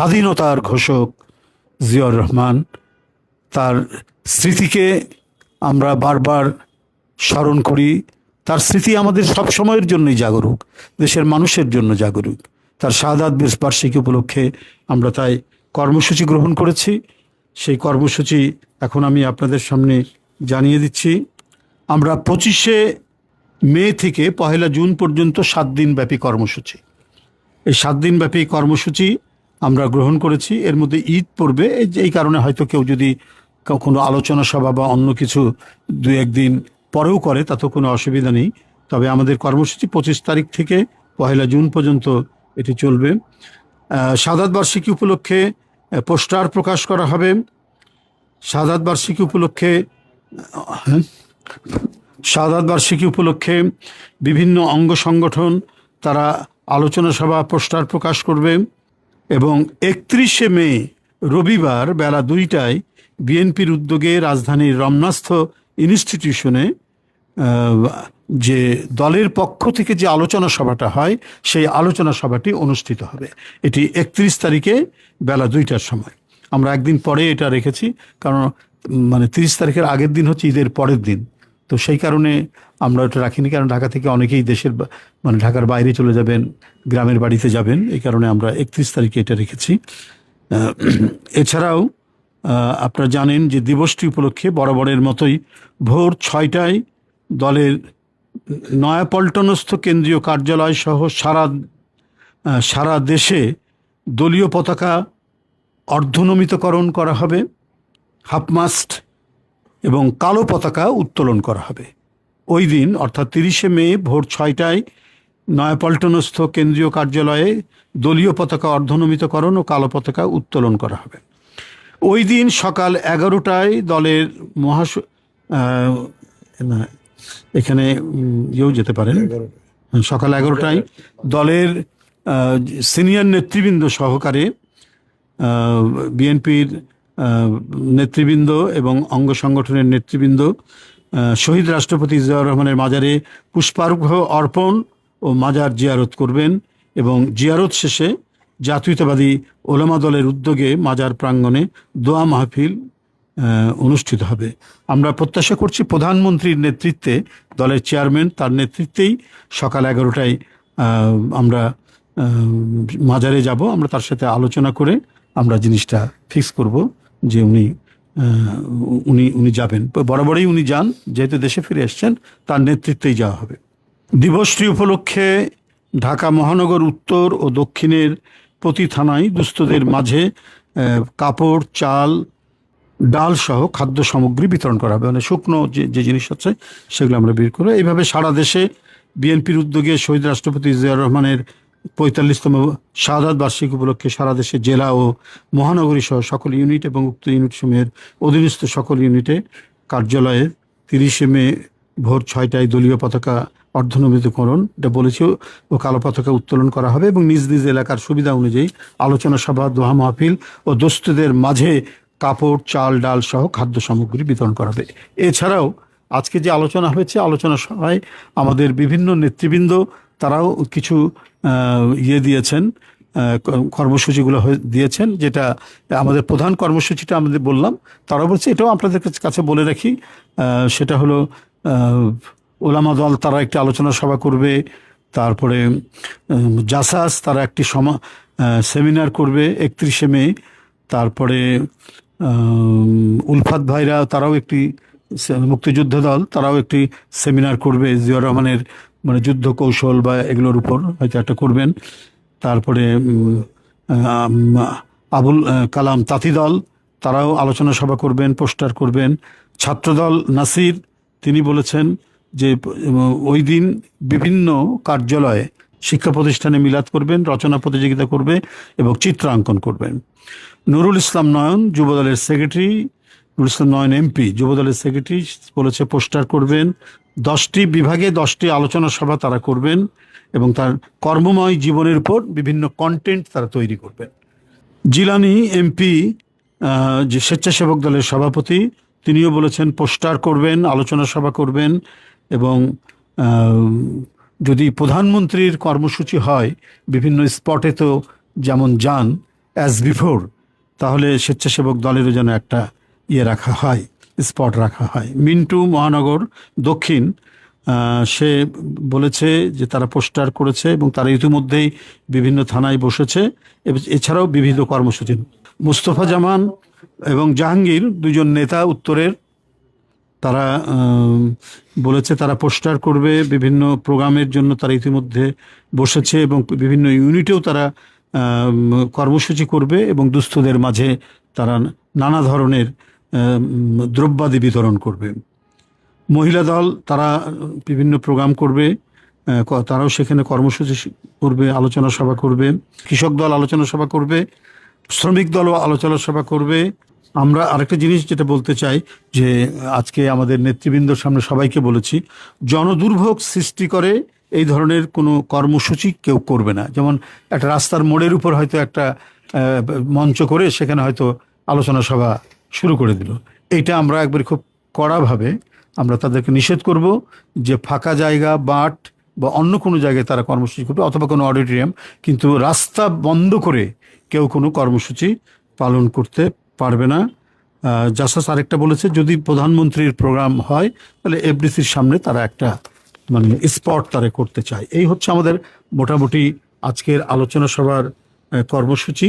স্বাধীনতার ঘোষক জিয়াউর রহমান, তার স্মৃতিকে আমরা বারবার স্মরণ করি। তার স্মৃতি আমাদের সব সময়ের জন্যই জাগরুক, দেশের মানুষের জন্য জাগরুক। তার শাহাদাত বার্ষিকী উপলক্ষে আমরা তাই কর্মসূচি গ্রহণ করেছি। সেই কর্মসূচি এখন আমি আপনাদের সামনে জানিয়ে দিচ্ছি। আমরা 25শে মে থেকে 1 জুন পর্যন্ত 7 দিনব্যাপী কর্মসূচি, এই 7 দিনব্যাপী কর্মসূচি আমরা গ্রহণ করেছি। এর মধ্যে ঈদ পড়বে, এই কারণে হয়তো কেউ যদি কোনো আলোচনা সভা বা অন্য কিছু 2-1 দিন পরেও করে তাতে কোনো অসুবিধা নেই। তবে আমাদের কর্মসূচি 25 তারিখ থেকে 1 জুন পর্যন্ত এটি চলবে। শাহাদাত বার্ষিকী উপলক্ষে পোস্টার প্রকাশ করা হবে। শাহাদাত বার্ষিকী উপলক্ষে বিভিন্ন অঙ্গ সংগঠন তারা আলোচনা সভা, পোস্টার প্রকাশ করবে। এবং 31শে মে রবিবার বেলা 2টায় বিএনপির উদ্যোগে রাজধানীর রমনাস্থ ইনস্টিটিউশনে যে দলের পক্ষ থেকে যে আলোচনা সভাটা হয় সেই আলোচনা সভাটি অনুষ্ঠিত হবে। এটি 31 তারিখে বেলা 2টার সময়। আমরা একদিন পরে এটা রেখেছি, কারণ 30 তারিখের আগের দিন হচ্ছে ঈদের পরের দিন, তো সেই কারণে আমরা ওটা রাখিনি। কারণ ঢাকা থেকে অনেকেই দেশের ঢাকার বাইরে চলে যাবেন, গ্রামের বাড়িতে যাবেন, এই কারণে আমরা 31 তারিখে এটা রেখেছি। এছাড়াও আপনারা জানেন যে দিবসটি উপলক্ষে বরাবরের মতোই ভোর 6টায় দলের নয়াপল্টনস্থ কেন্দ্রীয় কার্যালয় সহ সারা দেশে দলীয় পতাকা অর্ধনমিতকরণ করা হবে, হাফমাস্ট এবং কালো পতাকা উত্তোলন করা হবে। ওই দিন অর্থাৎ 30শে মে ভোর 6টায় নয়াপল্টনস্থ কেন্দ্রীয় কার্যালয়ে দলীয় পতাকা অর্ধনমিতকরণ ও কালো পতাকা উত্তোলন করা হবে। ওই দিন সকাল 11টায় দলের এখানে যেতে পারেন, সকাল 11টায় দলের সিনিয়র নেতৃবৃন্দ সহকারে বিএনপির নেতৃবৃন্দ এবং অঙ্গ সংগঠনের নেতৃবৃন্দ শহীদ রাষ্ট্রপতি জিয়াউর রহমানের মাজারে পুষ্পার্ঘ্য অর্পণ ও মাজার জিয়ারত করবেন। এবং জিয়ারত শেষে জাতীয়তাবাদী ওলামা দলের উদ্যোগে মাজার প্রাঙ্গণে দোয়া মাহফিল অনুষ্ঠিত হবে। আমরা প্রত্যাশা করছি প্রধানমন্ত্রীর নেতৃত্বে, দলের চেয়ারম্যান তার নেতৃত্বেই সকাল 11টায় আমরা মাজারে যাব। আমরা তার সাথে আলোচনা করে আমরা জিনিসটা ফিক্স করব যে উনি যাবেন। বরাবরই উনি যান, যেহেতু দেশে ফিরে এসছেন, তার নেতৃত্বেই যাওয়া হবে। দিবসটি উপলক্ষে ঢাকা মহানগর উত্তর ও দক্ষিণের প্রতি থানায় দুস্থদের মাঝে কাপড়, চাল, ডাল সহ খাদ্য সামগ্রী বিতরণ করা হবে। শুকনো যে জিনিস আছে সেগুলো আমরা বের করবো। এইভাবে সারা দেশে বিএনপির উদ্যোগে শহীদ রাষ্ট্রপতি জিয়াউর রহমানের 45তম শাহাদাত বার্ষিকী উপলক্ষে সারা দেশে জেলা ও মহানগরী সহ সকল ইউনিট এবং উক্ত ইউনিট সমূহের অধীনস্থ সকল ইউনিটে কার্যালয়ে 30শে মে ভোর 6টায় দলীয় পতাকা অর্ধনমিতকরণ, এটা বলেছি, ও কালো পতাকা উত্তোলন করা হবে। এবং নিজ নিজ এলাকার সুবিধা অনুযায়ী আলোচনা সভা, দোয়া মাহফিল ও দুস্থদের মাঝে কাপড়, চাল, ডাল সহ খাদ্য সামগ্রী বিতরণ করা হবে। এছাড়াও আজকে যে আলোচনা হয়েছে, আলোচনা সভায় আমাদের বিভিন্ন নেতৃবৃন্দ তারাও কিছু দিয়েছেন, কর্মসূচিগুলো দিয়েছেন। যেটা আমাদের প্রধান কর্মসূচিটা আমাদের বললাম, তারাও বলছে, এটাও আপনাদের কাছে বলে রাখি, সেটা হলো ওলামা দল তারা একটি আলোচনা সভা করবে। তারপরে জাসাস তারা একটি সেমিনার করবে 31শে মে। তারপরে উলফাত ভাইরা তারাও একটি, মুক্তিযুদ্ধ দল তারাও একটি সেমিনার করবে জিয়াউর রহমানের যুদ্ধ কৌশল বা এগুলোর উপর হয়তো একটা করবেন। তারপরে আবুল কালাম তাঁতি দল তারাও আলোচনা সভা করবেন, পোস্টার করবেন। ছাত্রদল নাসির তিনি বলেছেন যে ওই দিন বিভিন্ন কার্যালয়ে, শিক্ষা প্রতিষ্ঠানে মিলাদ করবেন, রচনা প্রতিযোগিতা করবে এবং চিত্রাঙ্কন করবেন। নুরুল ইসলাম নয়ন যুবদলের সেক্রেটারি, নুরুল ইসলাম নয়ন এমপি যুবদলের সেক্রেটারি বলেছে পোস্টার করবেন। 10টি বিভাগে 10টি আলোচনা সভা তারা করবেন এবং তার কর্মময় জীবনের উপর বিভিন্ন কন্টেন্ট তারা তৈরি করবেন। জিলানি এমপি যে স্বেচ্ছাসেবক দলের সভাপতি, তিনিও বলেছেন পোস্টার করবেন, আলোচনা সভা করবেন। এবং যদি প্রধানমন্ত্রীর কর্মসূচি হয় বিভিন্ন স্পটে তো যেমন যান, অ্যাজ বিফোর, তাহলে স্বেচ্ছাসেবক দলেরও যেন একটা রাখা হয়, স্পট রাখা হয়। মিন্টু মহানগর দক্ষিণ, সে বলেছে যে তারা পোস্টার করেছে এবং তারা ইতিমধ্যেই বিভিন্ন থানায় বসেছে, এছাড়াও বিবিধ কর্মসূচি। মুস্তফা জামান এবং জাহাঙ্গীর, দুজন নেতা উত্তরের, তারা বলেছে তারা পোস্টার করবে, বিভিন্ন প্রোগ্রামের জন্য তারা ইতিমধ্যে বসেছে এবং বিভিন্ন ইউনিটেও তারা কর্মসূচি করবে এবং দুস্থদের মাঝে তারা নানা ধরনের দ্রব্যাদি বিতরণ করবে। মহিলা দল, তারা বিভিন্ন প্রোগ্রাম করবে, তারাও সেখানে কর্মসূচি করবে, আলোচনা সভা করবে। কৃষক দল আলোচনা সভা করবে, শ্রমিক দলও আলোচনা সভা করবে। আমরা আরেকটা জিনিস যেটা বলতে চাই, যে আজকে আমাদের নেতৃবৃন্দর সামনে সবাইকে বলেছি, জনদুর্ভোগ সৃষ্টি করে এই ধরনের কোনো কর্মসূচি কেউ করবে না। যেমন একটা রাস্তার মোড়ের উপর হয়তো একটা মঞ্চ করে সেখানে হয়তো আলোচনা সভা শুরু করে দিল, এইটা আমরা একবার খুব কড়াভাবে আমরা তাদেরকে নিষেধ করব যে ফাঁকা জায়গা, বাট বা অন্য কোনো জায়গায় তারা কর্মসূচি করবে, অথবা কোনো অডিটোরিয়াম, কিন্তু রাস্তা বন্ধ করে কেউ কোনো কর্মসূচি পালন করতে পারবে না। জাসাস আরেকটা বলেছে, যদি প্রধানমন্ত্রীর প্রোগ্রাম হয় তাহলে এফডিসির সামনে তারা একটা মানে স্পট তারা করতে চায়। এই হচ্ছে আমাদের মোটামুটি আজকের আলোচনা সভার কর্মসূচি।